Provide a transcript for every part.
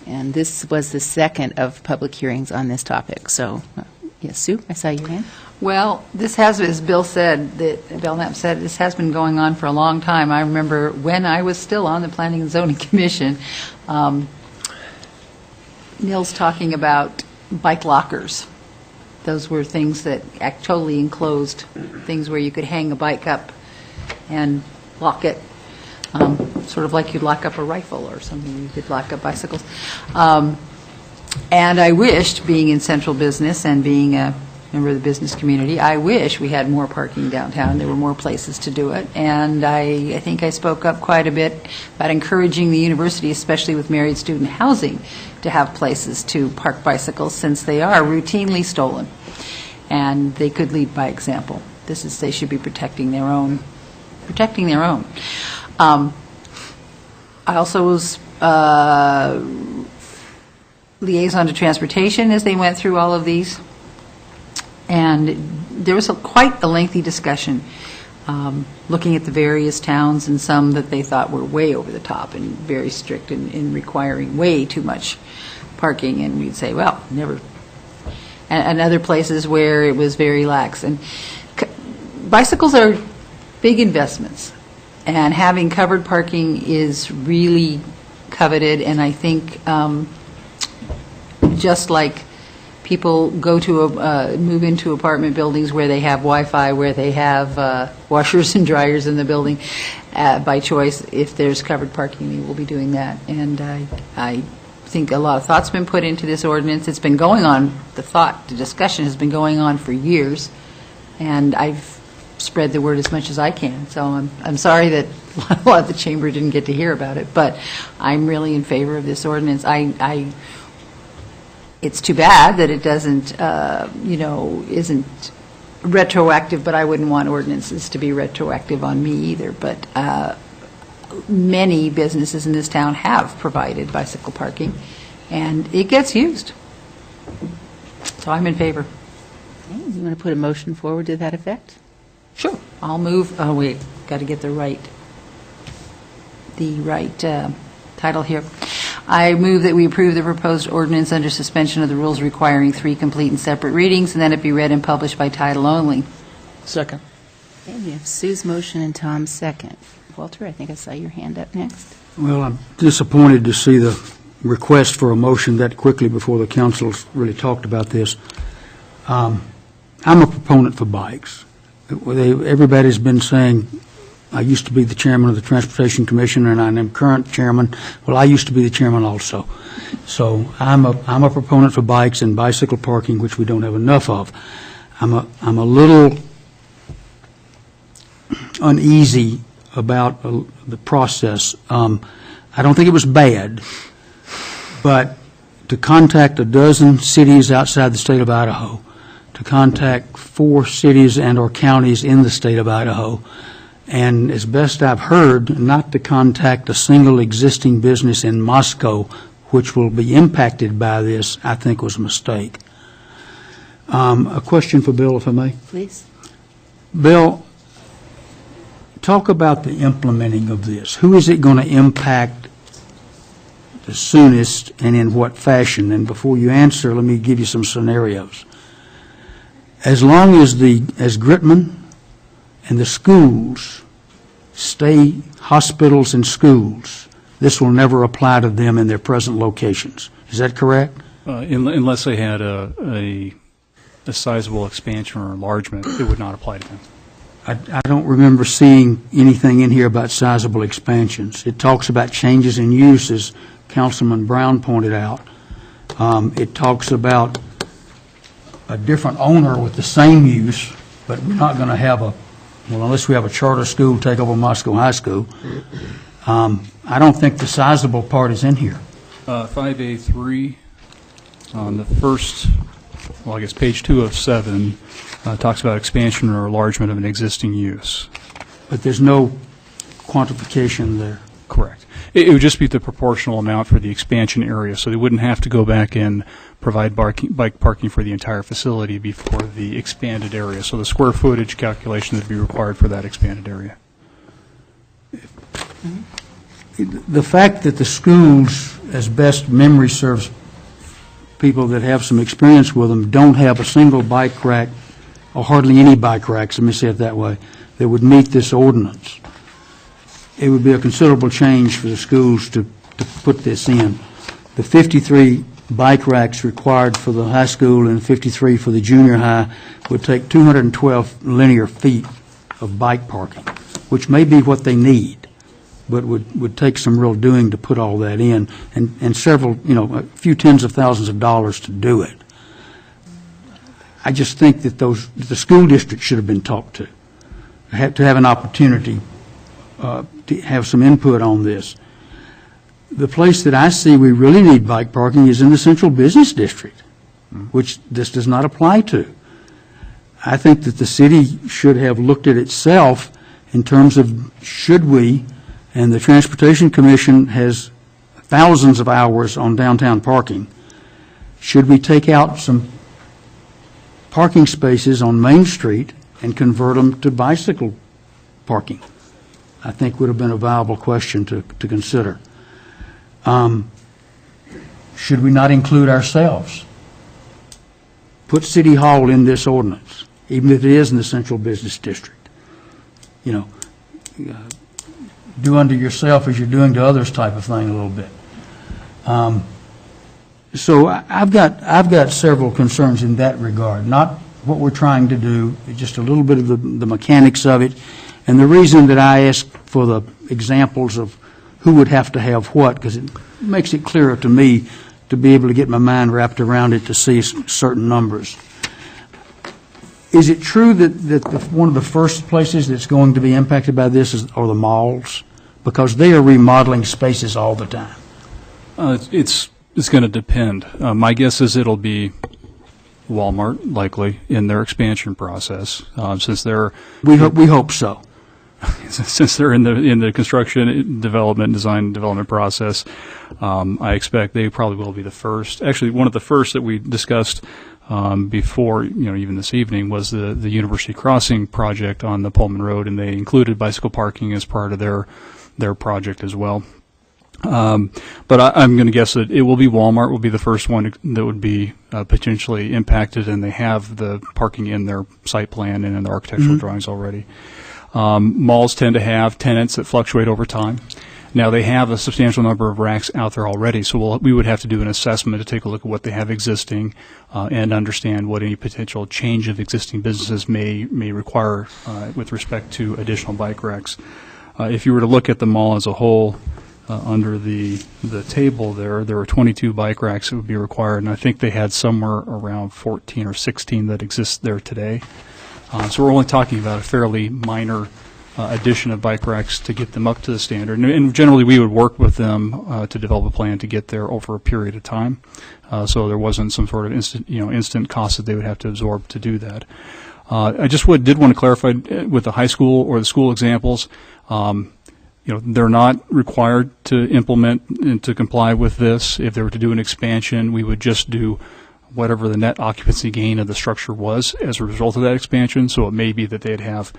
And this was the second of public hearings on this topic. So, yes, Sue, I saw your hand. Well, this has, as Bill said, Bill Knapp said, this has been going on for a long time. I remember when I was still on the Planning and Zoning Commission, Neil's talking about bike lockers. Those were things that totally enclosed, things where you could hang a bike up and lock it, sort of like you'd lock up a rifle or something. You could lock up bicycles. And I wished, being in central business and being a member of the business community, I wish we had more parking downtown. There were more places to do it. And I think I spoke up quite a bit about encouraging the university, especially with married student housing, to have places to park bicycles, since they are routinely stolen. And they could lead by example. They should be protecting their own. I also was liaison to transportation as they went through all of these. And there was quite a lengthy discussion looking at the various towns, and some that they thought were way over the top and very strict in requiring way too much parking. And we'd say, well, never. And other places where it was very lax. And bicycles are big investments, and having covered parking is really coveted. And I think just like people go to move into apartment buildings where they have Wi-Fi, where they have washers and dryers in the building by choice, if there's covered parking, we will be doing that. And I think a lot of thought's been put into this ordinance. It's been going on, the discussion has been going on for years, and I've spread the word as much as I can. So I'm sorry that a lot of the chamber didn't get to hear about it, but I'm really in favor of this ordinance. It's too bad that it doesn't, isn't retroactive, but I wouldn't want ordinances to be retroactive on me either. But many businesses in this town have provided bicycle parking, and it gets used. So I'm in favor. Okay, you want to put a motion forward to that effect? Sure. I'll move. Oh, wait, got to get the right title here. I move that we approve the proposed ordinance under suspension of the rules requiring 3 complete and separate readings, and then it be read and published by title only. Second. Okay, we have Sue's motion and Tom's second. Walter, I think I saw your hand up next. Well, I'm disappointed to see the request for a motion that quickly before the council's really talked about this. I'm a proponent for bikes. Everybody's been saying, I used to be the chairman of the Transportation Commission, and I'm current chairman. Well, I used to be the chairman also. So I'm a proponent for bikes and bicycle parking, which we don't have enough of. I'm a little uneasy about the process. I don't think it was bad, but to contact a dozen cities outside the state of Idaho, to contact 4 cities and or counties in the state of Idaho, and as best I've heard, not to contact a single existing business in Moscow, which will be impacted by this, I think was a mistake. A question for Bill, if I may. Please. Bill, talk about the implementing of this. Who is it going to impact the soonest, and in what fashion? And before you answer, let me give you some scenarios. As long as Gritman and the schools stay hospitals and schools, this will never apply to them in their present locations. Is that correct? Unless they had a sizable expansion or enlargement, it would not apply to them. I don't remember seeing anything in here about sizable expansions. It talks about changes in use, as Councilman Brown pointed out. It talks about a different owner with the same use, but we're not going to have unless we have a charter school take over Moscow High School. I don't think the sizable part is in here. 5A3 on the first, well, I guess page 2 of 7 talks about expansion or enlargement of an existing use. But there's no quantification there. Correct. It would just be the proportional amount for the expansion area, so they wouldn't have to go back and provide bike parking for the entire facility before the expanded area. So the square footage calculation would be required for that expanded area. The fact that the schools as best memory serves, people that have some experience with them don't have a single bike rack, or hardly any bike racks, let me say it that way, that would meet this ordinance. It would be a considerable change for the schools to put this in. The 53 bike racks required for the high school and 53 for the junior high would take 212 linear feet of bike parking, which may be what they need, but would take some real doing to put all that in, and several, a few tens of thousands of dollars to do it. I just think that the school district should have been talked to have an opportunity to have some input on this. The place that I see we really need bike parking is in the central business district, which this does not apply to. I think that the city should have looked at itself in terms of should we, and the Transportation Commission has thousands of hours on downtown parking, should we take out some parking spaces on Main Street and convert them to bicycle parking? I think would have been a viable question to consider. Should we not include ourselves? Put City Hall in this ordinance, even if it is in the central business district. Do unto yourself as you're doing to others type of thing a little bit. So I've got several concerns in that regard. Not what we're trying to do, just a little bit of the mechanics of it. And the reason that I ask for the examples of who would have to have what, because it makes it clearer to me to be able to get my mind wrapped around it to see certain numbers. Is it true that one of the first places that's going to be impacted by this are the malls? Because they are remodeling spaces all the time. It's going to depend. My guess is it'll be Walmart, likely, in their expansion process, since they're... We hope so. Since they're in the construction, design development process, I expect they probably will be the first. Actually, one of the first that we discussed before, even this evening, was the University Crossing project on the Pullman Road, and they included bicycle parking as part of their project as well. But I'm going to guess that it will be Walmart will be the first one that would be potentially impacted, and they have the parking in their site plan and in their architectural drawings already. Malls tend to have tenants that fluctuate over time. Now, they have a substantial number of racks out there already, so we would have to do an assessment to take a look at what they have existing and understand what any potential change of existing businesses may require with respect to additional bike racks. If you were to look at the mall as a whole, under the table there were 22 bike racks that would be required, and I think they had somewhere around 14 or 16 that exist there today. So we're only talking about a fairly minor addition of bike racks to get them up to the standard. And generally we would work with them to develop a plan to get there over a period of time. So there wasn't some sort of instant cost that they would have to absorb to do that. I just did want to clarify with the high school or the school examples, they're not required to implement and to comply with this. If they were to do an expansion, we would just do whatever the net occupancy gain of the structure was as a result of that expansion. So it may be that they'd have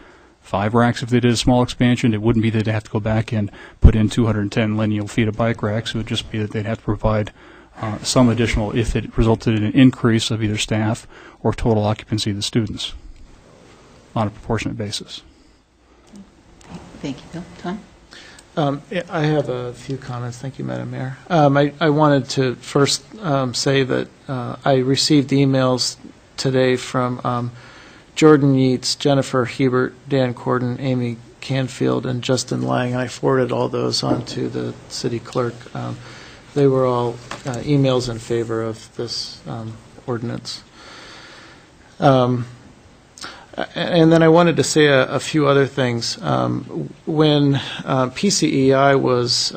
5 racks if they did a small expansion. It wouldn't be that they'd have to go back and put in 210 lineal feet of bike racks. It would just be that they'd have to provide some additional if it resulted in an increase of either staff or total occupancy of the students on a proportionate basis. Thank you, Bill. Tom? I have a few comments. Thank you, Madam Mayor. I wanted to first say that I received emails today from Jordan Yeats, Jennifer Hebert, Dan Corden, Amy Canfield, and Justin Lang, and I forwarded all those on to the city clerk. They were all emails in favor of this ordinance. And then I wanted to say a few other things. When PCEI was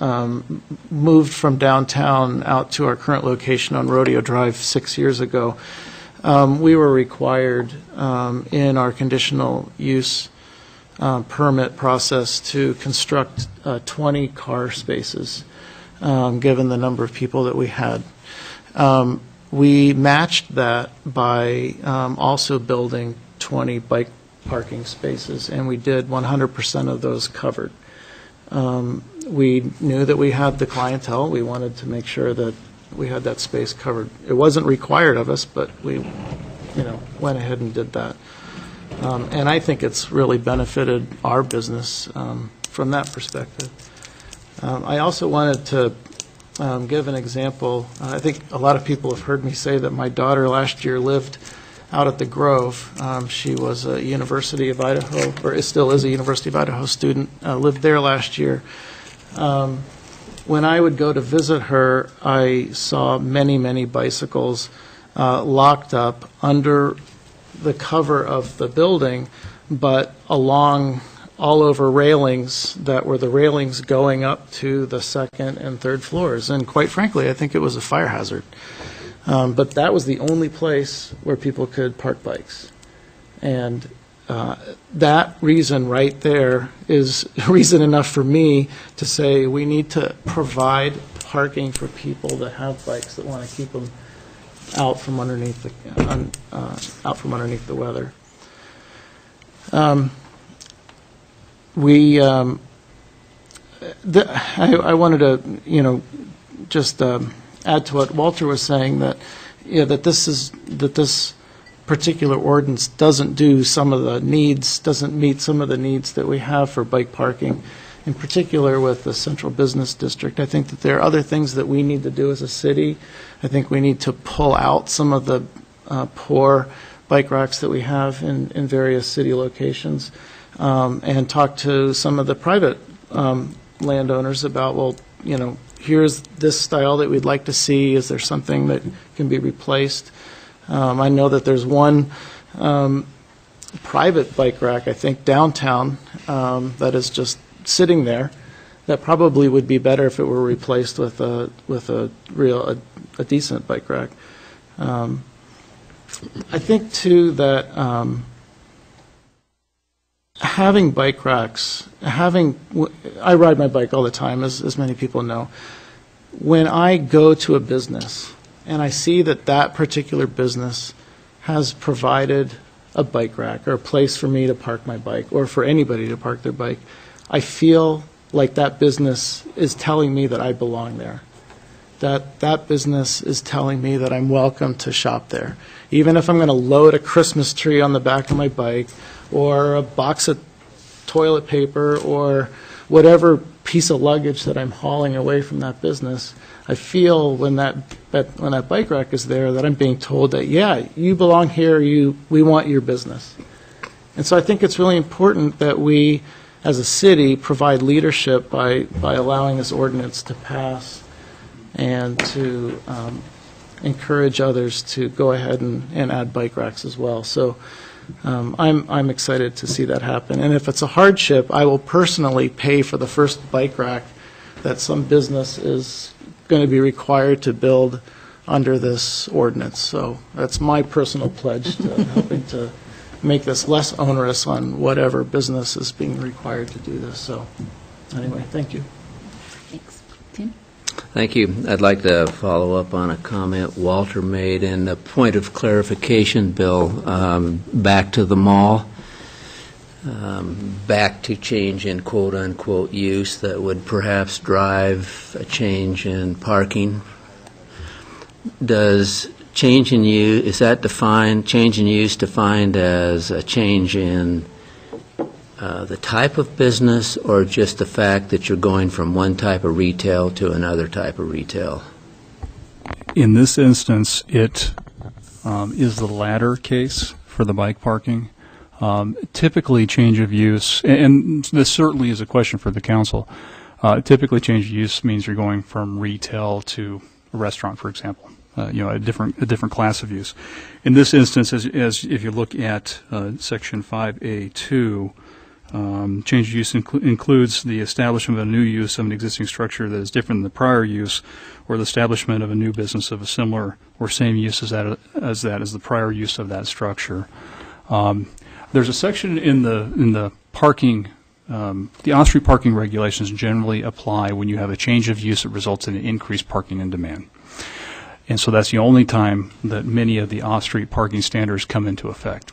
moved from downtown out to our current location on Rodeo Drive 6 years ago, we were required in our conditional use permit process to construct 20 car spaces, given the number of people that we had. We matched that by also building 20 bike parking spaces, and we did 100% of those covered. We knew that we had the clientele. We wanted to make sure that we had that space covered. It wasn't required of us, but we, went ahead and did that. And I think it's really benefited our business from that perspective. I also wanted to give an example. I think a lot of people have heard me say that my daughter last year lived out at the Grove. She was a University of Idaho, or still is a University of Idaho student, lived there last year. When I would go to visit her, I saw many, many bicycles locked up under the cover of the building, but along all over railings that were the railings going up to the second and third floors. And quite frankly, I think it was a fire hazard. But that was the only place where people could park bikes. And that reason right there is reason enough for me to say we need to provide parking for people that have bikes that want to keep them out from underneath the weather. I wanted to, just add to what Walter was saying, that that this particular ordinance doesn't meet some of the needs that we have for bike parking, in particular with the central business district. I think that there are other things that we need to do as a city. I think we need to pull out some of the poor bike racks that we have in various city locations, and talk to some of the private landowners about, well, here's this style that we'd like to see. Is there something that can be replaced? I know that there's one private bike rack, I think, downtown, that is just sitting there, that probably would be better if it were replaced with a decent bike rack. I think too that having bike racks, I ride my bike all the time, as many people know. When I go to a business and I see that particular business has provided a bike rack or a place for me to park my bike, or for anybody to park their bike, I feel like that business is telling me that I belong there. That business is telling me that I'm welcome to shop there. Even if I'm going to load a Christmas tree on the back of my bike, or a box of toilet paper, or whatever piece of luggage that I'm hauling away from that business, I feel when that bike rack is there that I'm being told that, yeah, you belong here, we want your business. And so I think it's really important that we, as a city, provide leadership by allowing this ordinance to pass, and to encourage others to go ahead and add bike racks as well. So I'm excited to see that happen. And if it's a hardship, I will personally pay for the first bike rack that some business is going to be required to build under this ordinance. So that's my personal pledge to helping to make this less onerous on whatever business is being required to do this. So anyway, thank you. Thanks. Tim? Thank you. I'd like to follow up on a comment Walter made, and a point of clarification, Bill, back to the mall, back to change in quote-unquote use that would perhaps drive a change in parking. Does change in use, is that defined, change in use defined as a change in the type of business, or just the fact that you're going from one type of retail to another type of retail? In this instance, it is the latter case for the bike parking. Typically, change of use, and this certainly is a question for the council, typically change of use means you're going from retail to a restaurant, for example. A different class of use. In this instance, as if you look at Section 5A2, change of use includes the establishment of a new use of an existing structure that is different than the prior use, or the establishment of a new business of a similar or same use as the prior use of that structure. There's a section in the parking. The on-street parking regulations generally apply when you have a change of use that results in an increased parking and demand. And so that's the only time that many of the off-street parking standards come into effect.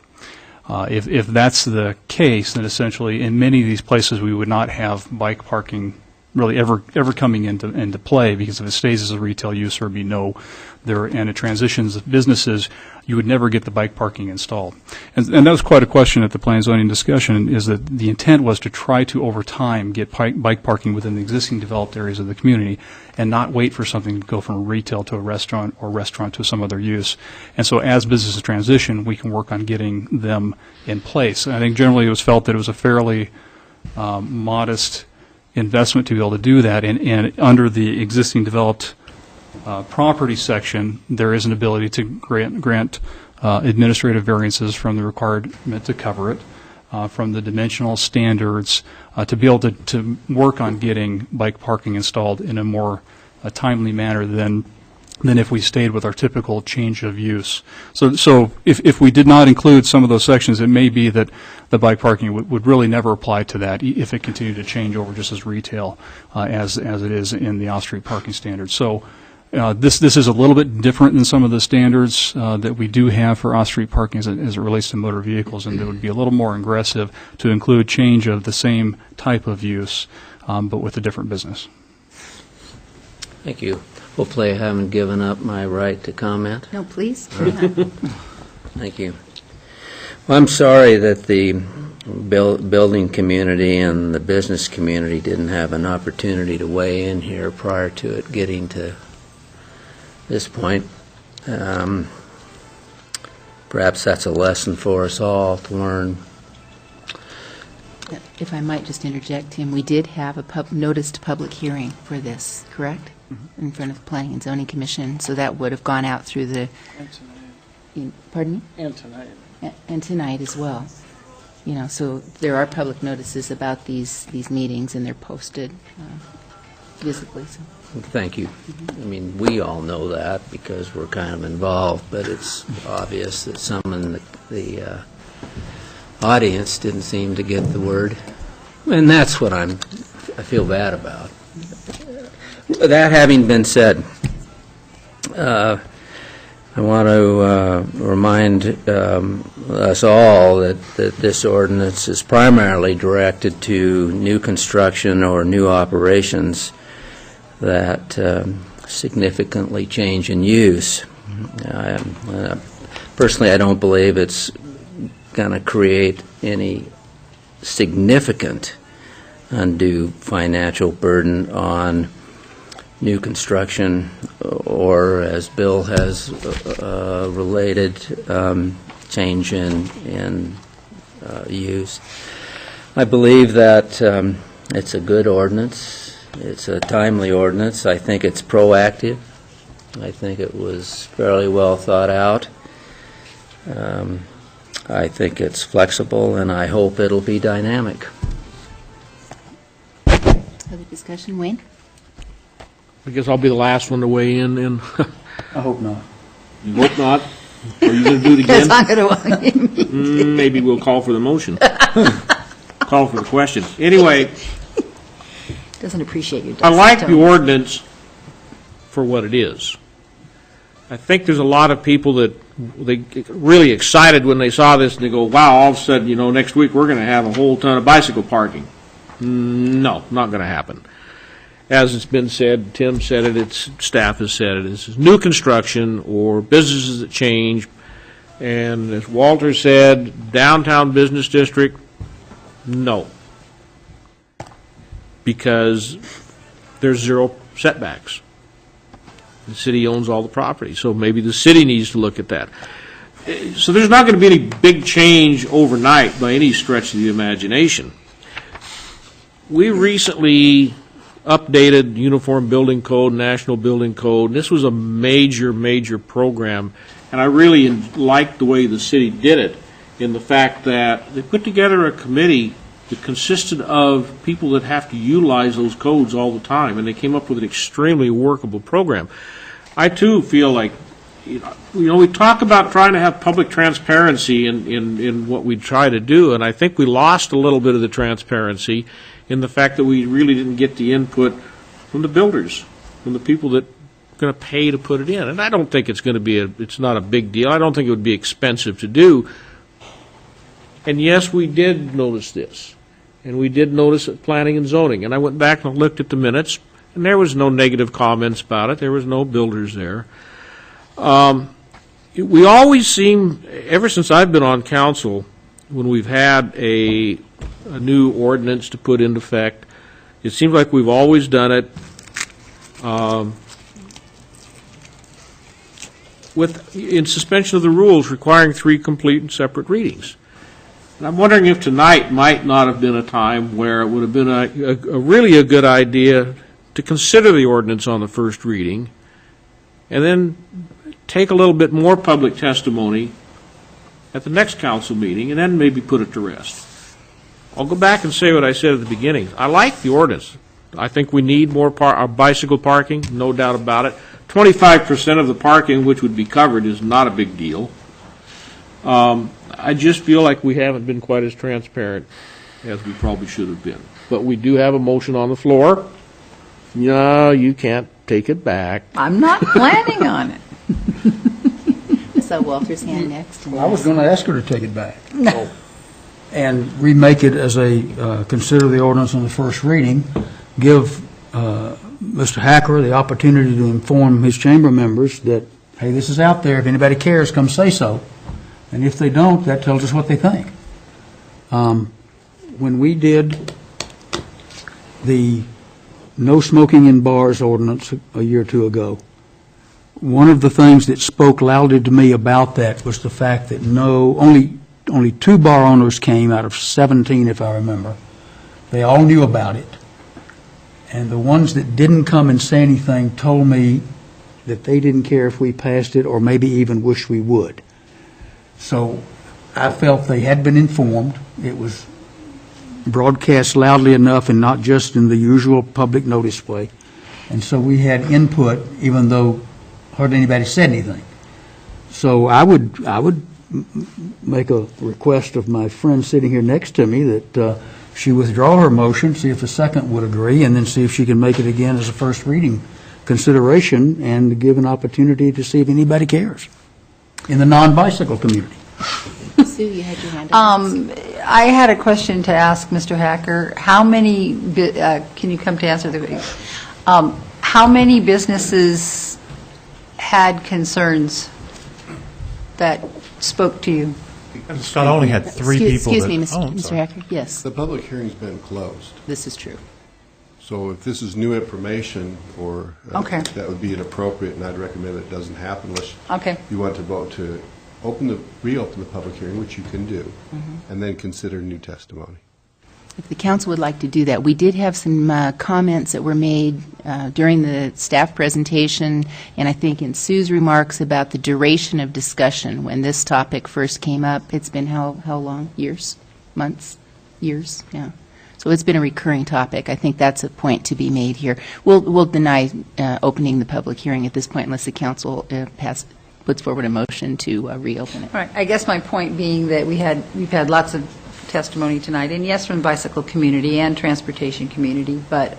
If that's the case, then essentially in many of these places we would not have bike parking really ever coming into play, because if it stays as a retail use, there would be no there, and it transitions businesses, you would never get the bike parking installed. And that was quite a question at the plan zoning discussion, is that the intent was to try to, over time, get bike parking within the existing developed areas of the community and not wait for something to go from retail to a restaurant or restaurant to some other use. And so as businesses transition, we can work on getting them in place. And I think generally it was felt that it was a fairly modest investment to be able to do that, and under the existing developed property section, there is an ability to grant administrative variances from the requirement to cover it, from the dimensional standards, to be able to work on getting bike parking installed in a more timely manner than if we stayed with our typical change of use. So if we did not include some of those sections, it may be that the bike parking would really never apply to that if it continued to change over just as retail as it is in the off-street parking standards. So this is a little bit different than some of the standards that we do have for off-street parking as it relates to motor vehicles, and it would be a little more aggressive to include change of the same type of use, but with a different business. Thank you. Hopefully I haven't given up my right to comment. No, please. Thank you. Well, I'm sorry that the building community and the business community didn't have an opportunity to weigh in here prior to it getting to this point. Perhaps that's a lesson for us all to learn. If I might just interject, Tim, we did have a noticed public hearing for this, correct? In front of the Planning and Zoning Commission, so that would have gone out through the... Pardon me? And tonight. And tonight as well. You know, so there are public notices about these meetings, and they're posted visibly. So. Thank you. I mean, we all know that because we're kind of involved, but it's obvious that some in the audience didn't seem to get the word. And that's what I feel bad about. That having been said, I want to remind us all that this ordinance is primarily directed to new construction or new operations that significantly change in use. Personally, I don't believe it's going to create any significant undue financial burden on new construction, or, as Bill has related, change in use. I believe that it's a good ordinance. It's a timely ordinance. I think it's proactive. I think it was fairly well thought out. I think it's flexible, and I hope it'll be dynamic. Other discussion, Wayne? I guess I'll be the last one to weigh in. I hope not. You hope not? Are you going to do it again? Yes, I'm going to. Maybe we'll call for the motion. Call for the question. Anyway, Doesn't appreciate you. I like the ordinance for what it is. I think there's a lot of people that they get really excited when they saw this, and they go, wow, all of a sudden, next week we're going to have a whole ton of bicycle parking. No, not going to happen. As it's been said, Tim said it, staff has said it, this is new construction or businesses that change. And as Walter said, downtown business district, no. Because there's zero setbacks. The city owns all the property, so maybe the city needs to look at that. So there's not going to be any big change overnight by any stretch of the imagination. We recently updated Uniform Building Code, National Building Code. This was a major, major program, and I really liked the way the city did it in the fact that they put together a committee that consisted of people that have to utilize those codes all the time, and they came up with an extremely workable program. I, too, feel like, we talk about trying to have public transparency in what we try to do, and I think we lost a little bit of the transparency in the fact that we really didn't get the input from the builders, from the people that are going to pay to put it in. And I don't think it's going to be it's not a big deal. I don't think it would be expensive to do. And yes, we did notice this. and we did notice it planning and zoning. And I went back and looked at the minutes, and there was no negative comments about it. There was no builders there. We always seem, ever since I've been on council, when we've had a new ordinance to put into effect, it seems like we've always done it in suspension of the rules, requiring 3 complete and separate readings. And I'm wondering if tonight might not have been a time where it would have been a really a good idea to consider the ordinance on the first reading, and then take a little bit more public testimony at the next council meeting, and then maybe put it to rest. I'll go back and say what I said at the beginning. I like the ordinance. I think we need more bicycle parking, no doubt about it. 25% of the parking, which would be covered, is not a big deal. I just feel like we haven't been quite as transparent as we probably should have been. But we do have a motion on the floor. No, you can't take it back. I'm not planning on it. I saw Walter's hand next. I was going to ask her to take it back. And remake it as a, consider the ordinance on the first reading, give Mr. Hacker the opportunity to inform his chamber members that, hey, this is out there. If anybody cares, come say so. And if they don't, that tells us what they think. When we did the no smoking in bars ordinance a year or two ago, one of the things that spoke loudly to me about that was the fact that only 2 bar owners came out of 17, if I remember. They all knew about it. And the ones that didn't come and say anything told me that they didn't care if we passed it or maybe even wish we would. So I felt they had been informed. It was broadcast loudly enough and not just in the usual public notice way. And so we had input even though hardly anybody said anything. So I would make a request of my friend sitting here next to me that she withdraw her motion, see if the second would agree, and then see if she can make it again as a first reading consideration and give an opportunity to see if anybody cares in the non-bicycle community. Sue, you had your hand up. I had a question to ask Mr. Hacker. How many, can you come to answer the, how many businesses had concerns that spoke to you? Scott only had 3 people. Excuse me, I'm Mr. sorry. Hacker. Yes, The public hearing's been closed, this is true. so if this is new information, or Okay. that would be inappropriate, and I'd recommend it doesn't happen unless Okay. you want to vote to reopen the public hearing, which you can do, and then consider new testimony. If the council would like to do that, we did have some comments that were made during the staff presentation, and I think in Sue's remarks about the duration of discussion when this topic first came up. It's been how long? Years? Months? Years? Yeah. So it's been a recurring topic. I think that's a point to be made here. We'll deny opening the public hearing at this point unless the council puts forward a motion to reopen it. All right. I guess my point being that we've had lots of testimony tonight, and yes, from the bicycle community and transportation community, but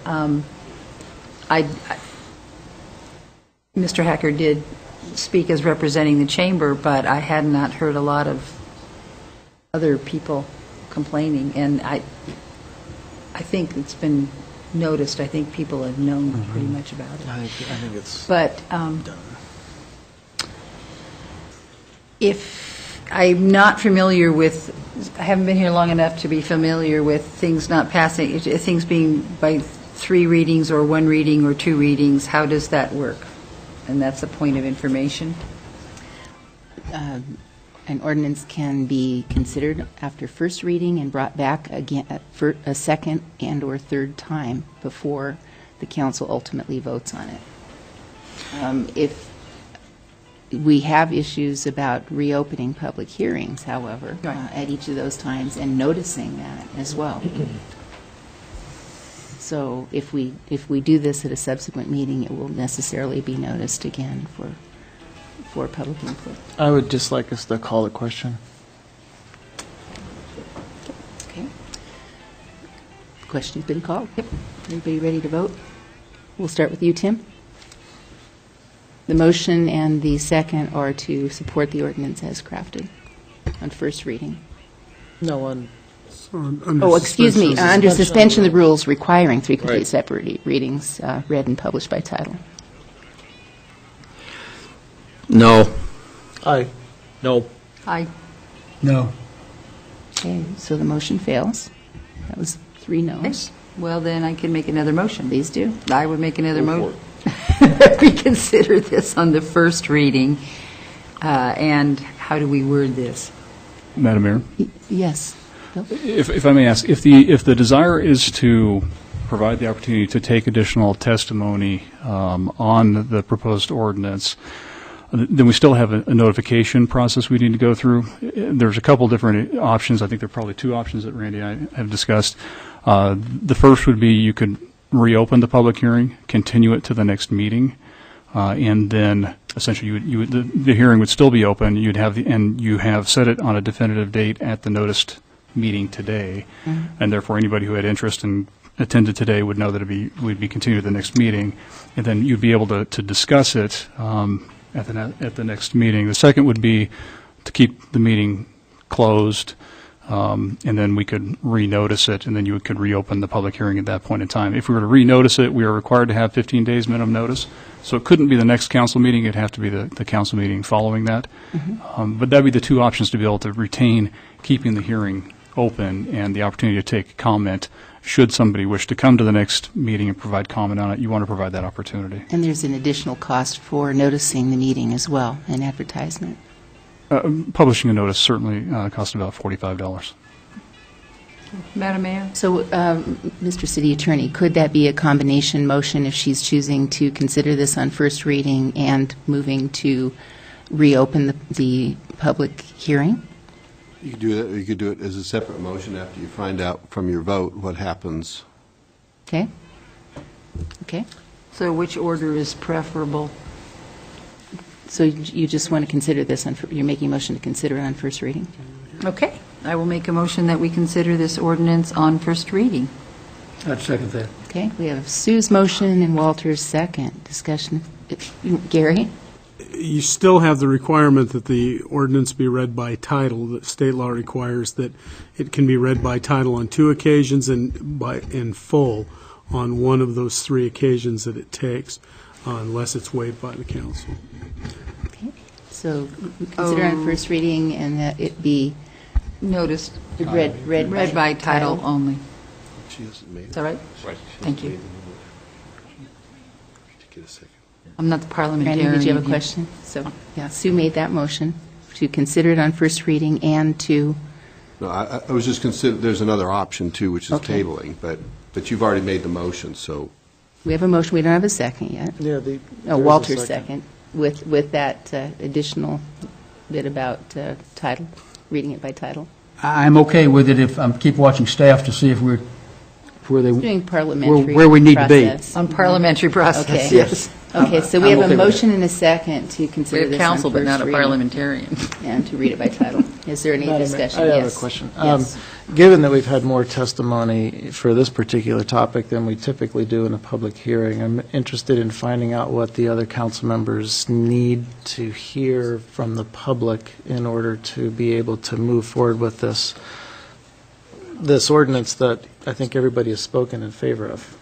Mr. Hacker did speak as representing the chamber, but I had not heard a lot of other people complaining, and I think it's been noticed. I think people have known pretty much about it. I think it's But if I'm not familiar with, I haven't been here long enough to be familiar with things not passing, things being by 3 readings or 1 reading or 2 readings, how does that work? And that's a point of information. An ordinance can be considered after first reading and brought back again for a second and or third time before the council ultimately votes on it. If we have issues about reopening public hearings, however, Right. at each of those times and noticing that as well. So if we do this at a subsequent meeting, it will necessarily be noticed again for public input. I would just like us to call the question. Okay. The question's been called. Yep. Everybody ready to vote? We'll start with you, Tim. The motion and the second are to support the ordinance as crafted on first reading. No, on Oh, excuse me, under suspension of the rules requiring three complete separate readings, read and published by title. No. Aye. No. I, No. Okay, so the motion fails. That was 3 noes. well, then I can make another motion. Please do. I would make another motion. Reconsider this on the first reading. And how do we word this? Madam Mayor? Yes. Bill? If I may ask, if the desire is to provide the opportunity to take additional testimony on the proposed ordinance, then we still have a notification process we need to go through. There's a couple different options. I think there are probably 2 options that Randy and I have discussed. The first would be you could reopen the public hearing, continue it to the next meeting, and then essentially the hearing would still be open. And you have set it on a definitive date at the noticed meeting today, and therefore anybody who had interest and attended today would know that would be continued at the next meeting, and then you'd be able to discuss it at the next meeting. The second would be to keep the meeting closed, and then we could renotice it, and then you could reopen the public hearing at that point in time. If we were to renotice it, we are required to have 15 days minimum notice, so it couldn't be the next council meeting. It'd have to be the council meeting following that. But that'd be the 2 options to be able to retain keeping the hearing open and the opportunity to take comment. Should somebody wish to come to the next meeting and provide comment on it, you want to provide that opportunity. And there's an additional cost for noticing the meeting as well, and advertisement. Publishing a notice certainly costs about $45. Madam Mayor? So, Mr. City Attorney, could that be a combination motion if she's choosing to consider this on first reading and moving to reopen the public hearing? You could do that, or you could do it as a separate motion after you find out from your vote what happens. Okay? Okay. So which order is preferable? So you just want to consider this, you're making a motion to consider it on first reading? Okay. I will make a motion that we consider this ordinance on first reading. I'd second that. Okay, we have Sue's motion and Walter's second. Discussion. Gary? You still have the requirement that the ordinance be read by title. The state law requires that it can be read by title on 2 occasions and in full on one of those 3 occasions that it takes, unless it's waived by the council. Okay, so we consider on first reading and that it be Noticed. read By title only. She hasn't made it. Is that right? Right. Thank you. Get a second. I'm not the parliamentarian. Randy, did you have a question? So, yeah, Sue made that motion to consider it on first reading and to, No, I was just considering, there's another option too, which is Okay. tabling, but you've already made the motion, so. we have a motion, we don't have a second yet. Yeah, Oh, Walter's second, with that additional bit about title, reading it by title. I'm okay with it if, keep watching staff to see if we're, where they, Doing parliamentary where we need to be. process. On parliamentary process, Okay. yes. Okay, so we I'm have okay a with motion and a second to We consider have this counsel, on but first not a reading parliamentarian. and to read it by title. Is there any Madam Mayor, discussion? I have Yes. a question. Yes. Given that we've had more testimony for this particular topic than we typically do in a public hearing, I'm interested in finding out what the other council members need to hear from the public in order to be able to move forward with this ordinance that I think everybody has spoken in favor of.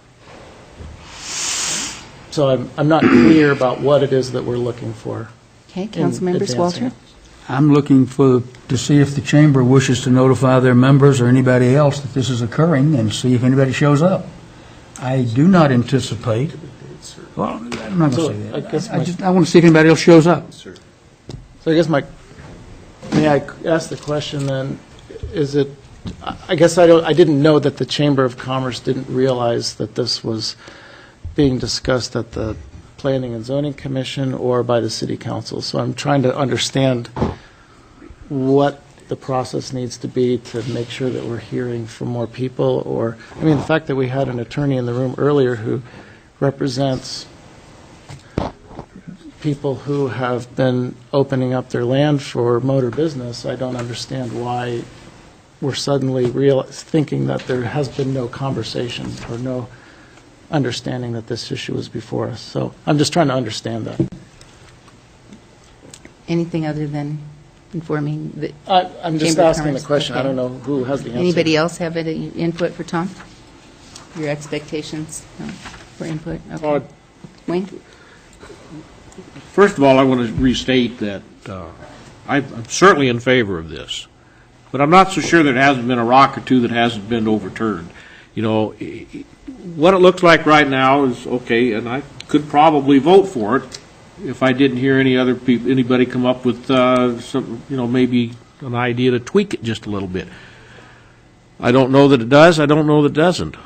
So I'm not clear about what it is that we're looking for. Okay, council members, Walter? I'm looking to see if the chamber wishes to notify their members or anybody else that this is occurring and see if anybody shows up. I do not anticipate, well, I'm not So, going I to guess say that. I want to see if anybody else shows up. So I guess may I ask the question then, is it, I guess I didn't know that the Chamber of Commerce didn't realize that this was being discussed at the Planning and Zoning Commission or by the City Council. So I'm trying to understand what the process needs to be to make sure that we're hearing from more people, or, I mean, the fact that we had an attorney in the room earlier who represents people who have been opening up their land for motor business, I don't understand why we're suddenly thinking that there has been no conversation or no understanding that this issue was before us. So I'm just trying to understand that. Anything other than informing the... I'm just Chamber of asking the Commerce. question. I Okay. don't know who has the answer. Anybody else have any input for Tom? Your expectations for input? Okay. Wayne? First of all, I want to restate that I'm certainly in favor of this, but I'm not so sure there hasn't been a rock or two that hasn't been overturned. You know, what it looks like right now is okay, and I could probably vote for it if I didn't hear anybody come up with some, maybe an idea to tweak it just a little bit. I don't know that it does. I don't know that it doesn't.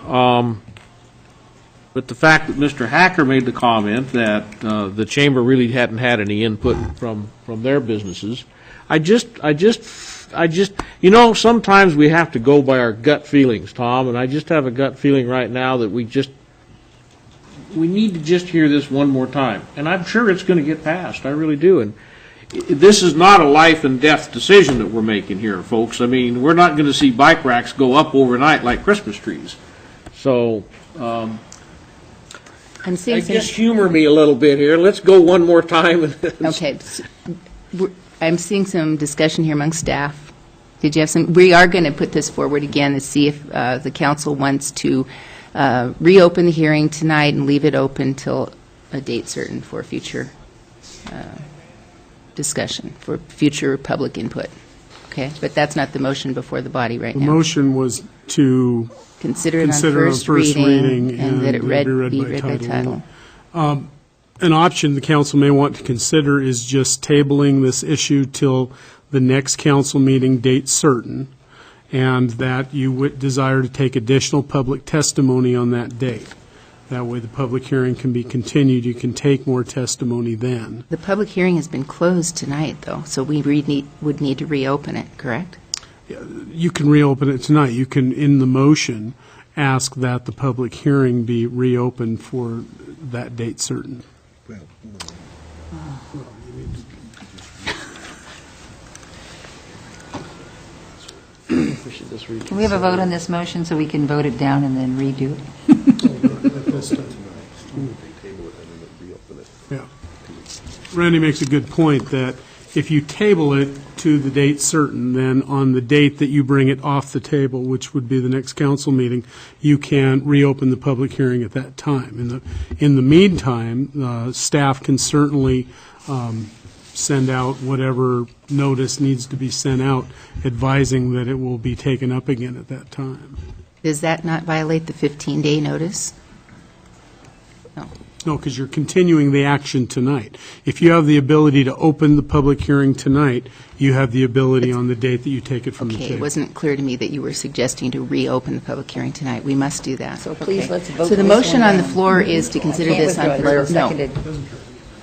But the fact that Mr. Hacker made the comment that the chamber really hadn't had any input from their businesses, I just, sometimes we have to go by our gut feelings, Tom, and I just have a gut feeling right now that we need to just hear this one more time. And I'm sure it's going to get passed. I really do. And this is not a life and death decision that we're making here, folks. I mean, we're not going to see bike racks go up overnight like Christmas trees. So, I'm seeing some... just humor me a little bit here. Let's go one more time. Okay. I'm seeing some discussion here among staff. Did you have some? We are going to put this forward again to see if the council wants to reopen the hearing tonight and leave it open till a date certain for future discussion, for future public input. Okay? But that's not the motion before the body right The now. motion was to Consider it on first reading and that it be read by title. An option the council may want to consider is just tabling this issue till the next council meeting date certain, and that you would desire to take additional public testimony on that date. That way the public hearing can be continued. You can take more testimony then. The public hearing has been closed tonight, though, so we would need to reopen it, correct? You can reopen it tonight. You can, in the motion, ask that the public hearing be reopened for that date certain. Can we have a vote on this motion so we can vote it down and then redo it? Yeah. Randy makes a good point that if you table it to the date certain, then on the date that you bring it off the table, which would be the next council meeting, you can reopen the public hearing at that time. In the meantime, staff can certainly send out whatever notice needs to be sent out, advising that it will be taken up again at that time. Does that not violate the 15-day notice? No. No, because you're continuing the action tonight. If you have the ability to open the public hearing tonight, you have the ability on the date that you take it from the Okay, table. it wasn't clear to me that you were suggesting to reopen the public hearing tonight. We must do that. So please, Okay. let's vote So the this motion one on the down. floor is to consider Can't this on... withdraw it. It's No. seconded.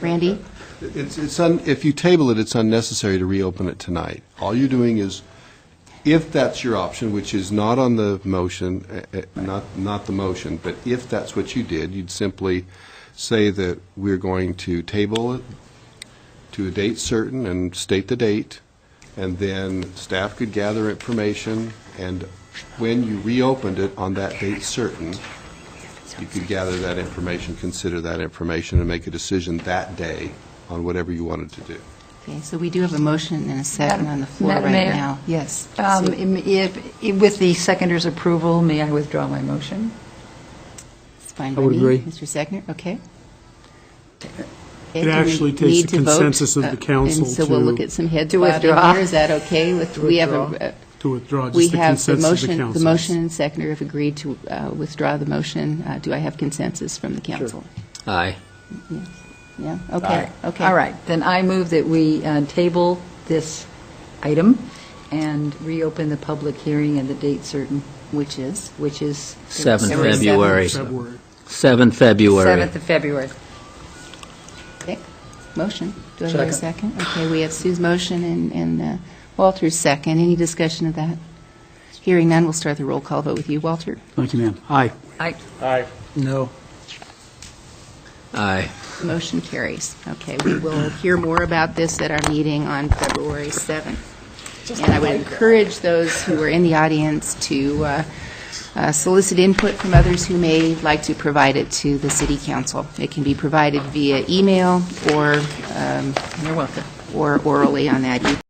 Randy? If you table it, it's unnecessary to reopen it tonight. All you're doing is, if that's your option, which is not on the motion, not the motion, but if that's what you did, you'd simply say that we're going to table it to a date certain and state the date, and then staff could gather information, and when you reopened it on that date certain, you could gather that information, consider that information, and make a decision that day on whatever you wanted to do. Okay, so we do have a motion and a second on the floor Madam right Mayor? now. Yes. With the seconder's approval, may I withdraw my motion? It's fine I by would me. agree. Mr. Seconder, okay. It actually takes the consensus of the council And so we'll to- look at some heads To bobbing withdraw. here. Is that okay? We have To withdraw, we just the have the consensus of the motion, council. the motion and seconder have agreed to withdraw the motion. Do I have consensus from the council? Aye. Yeah, okay, okay. All right, then I move that we table this item and reopen the public hearing and the date certain, Which is? which is 7 February February. 7th. February. 7 February. 7th of February. Okay, motion. Do I hear a second? Okay, we have Sue's motion and Walter's second. Any discussion of that? Hearing none, we'll start the roll call vote with you, Walter. Thank you, ma'am. Aye. Aye. No. Aye. The motion carries. Okay, we will hear more about this at our meeting on February 7th. And I would encourage those who are in the audience to solicit input from others who may like to provide it to the city council. It can be provided via email or You're welcome. or orally on that.